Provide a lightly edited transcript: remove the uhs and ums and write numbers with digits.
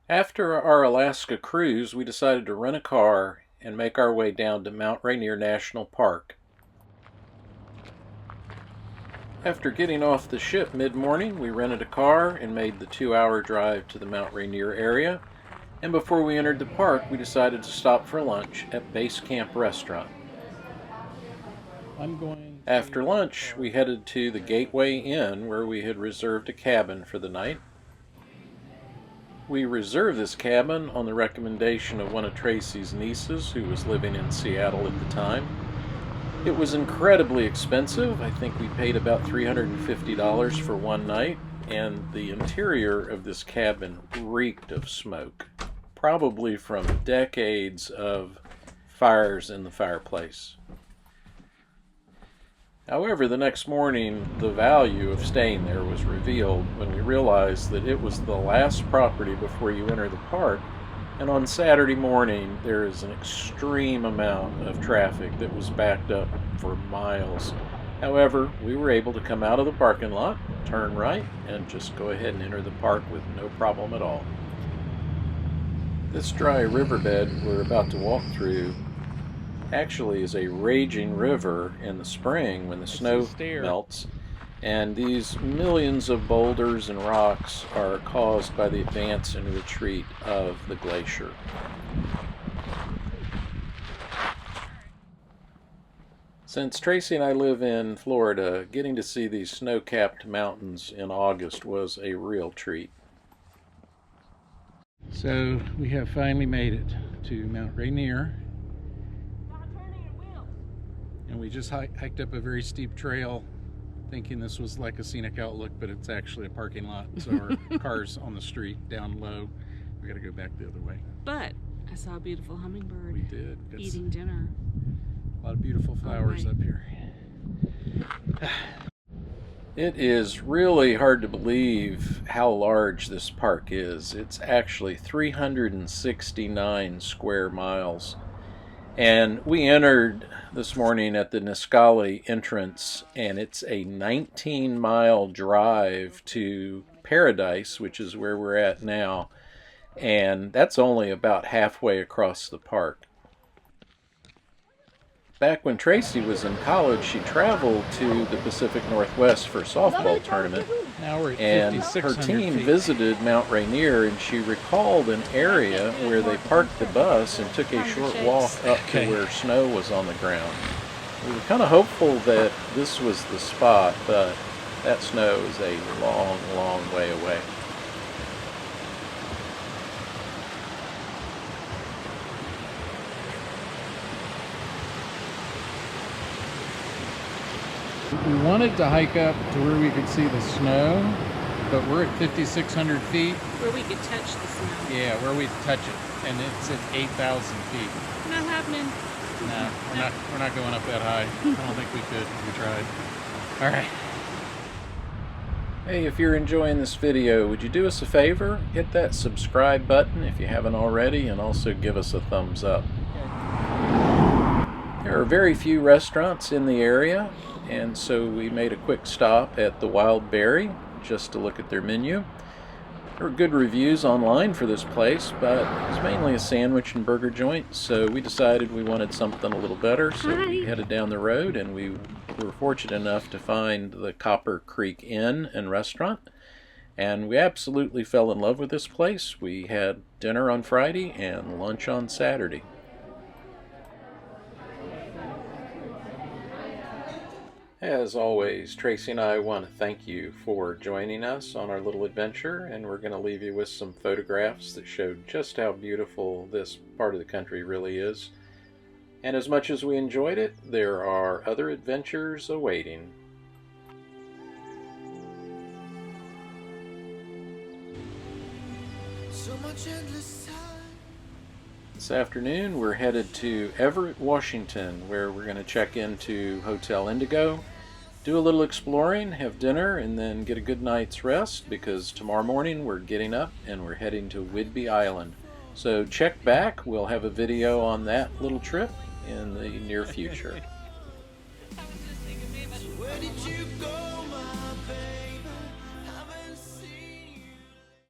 After our Alaska cruise, we decided to rent a car and make our way down to Mount Rainier National Park. After getting off the ship mid-morning, we rented a car and made the 2-hour drive to the Mount Rainier area. And before we entered the park, we decided to stop for lunch at Base Camp Restaurant. After lunch, we headed to the Gateway Inn where we had reserved a cabin for the night. We reserved this cabin on the recommendation of one of Tracy's nieces who was living in Seattle at the time. It was incredibly expensive. I think we paid about $350 for one night, and the interior of this cabin reeked of smoke, probably from decades of fires in the fireplace. However, the next morning, the value of staying there was revealed when we realized that it was the last property before you enter the park, and on Saturday morning there is an extreme amount of traffic that was backed up for miles. However, we were able to come out of the parking lot, turn right, and just go ahead and enter the park with no problem at all. This dry riverbed we're about to walk through actually is a raging river in the spring when the snow melts, and these millions of boulders and rocks are caused by the advance and retreat of the glacier. Since Tracy and I live in Florida, getting to see these snow-capped mountains in August was a real treat. So we have finally made it to Mount Rainier. And we just hiked up a very steep trail thinking this was like a scenic outlook, but it's actually a parking lot. So our car's on the street down low. We got to go back the other way. But I saw a beautiful hummingbird. We did. Eating dinner. A lot of beautiful flowers up here. It is really hard to believe how large this park is. It's actually 369 square miles. And we entered this morning at the Nisqually entrance, and it's a 19-mile drive to Paradise, which is where we're at now, and that's only about halfway across the park. Back when Tracy was in college, she traveled to the Pacific Northwest for a softball tournament, and her team visited Mount Rainier, and she recalled an area where they parked the bus and took a short walk up to where snow was on the ground. We were kind of hopeful that this was the spot, but that snow is a long, long way away. We wanted to hike up to where we could see the snow, but we're at 5,600 feet. Where we could touch the snow. Yeah, where we touch it, and it's at 8,000 feet. Not happening. No, we're not going up that high. I don't think we could. We tried. All right. Hey, if you're enjoying this video, would you do us a favor? Hit that subscribe button if you haven't already, and also give us a thumbs up. There are very few restaurants in the area, and so we made a quick stop at the Wild Berry just to look at their menu. There were good reviews online for this place, but it's mainly a sandwich and burger joint, so we decided we wanted something a little better, so we headed down the road, and we were fortunate enough to find the Copper Creek Inn and Restaurant, and we absolutely fell in love with this place. We had dinner on Friday and lunch on Saturday. As always, Tracy and I want to thank you for joining us on our little adventure, and we're going to leave you with some photographs that showed just how beautiful this part of the country really is. And as much as we enjoyed it, there are other adventures awaiting. So much endless time. This afternoon we're headed to Everett, Washington, where we're going to check into Hotel Indigo, do a little exploring, have dinner, and then get a good night's rest, because tomorrow morning we're getting up and we're heading to Whidbey Island. So check back, we'll have a video on that little trip in the near future.